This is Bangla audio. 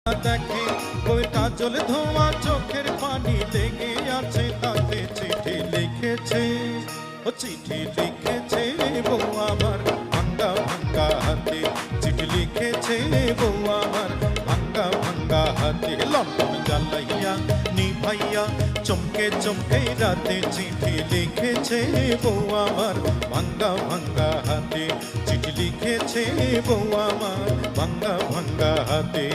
দেখে বউয়ের কাজল ধোয়া চোখের পানি লেগে আছে তাতে চিঠি লিখেছে ও চিঠি লিখেছে বউ আমার ভাঙ্গা ভাঙ্গা হাতে চিঠি লিখেছে বউ আমার ভাঙ্গা ভাঙ্গা হাতে লন্ডন জ্বালাইয়া নিভাইয়া চমকে চমকে রাতে চিঠি লিখেছে বউ আমার ভাঙ্গা ভাঙ্গা হাতে চিঠি লিখেছে বউ আমার ভাঙ্গা ভাঙ্গা হাতে।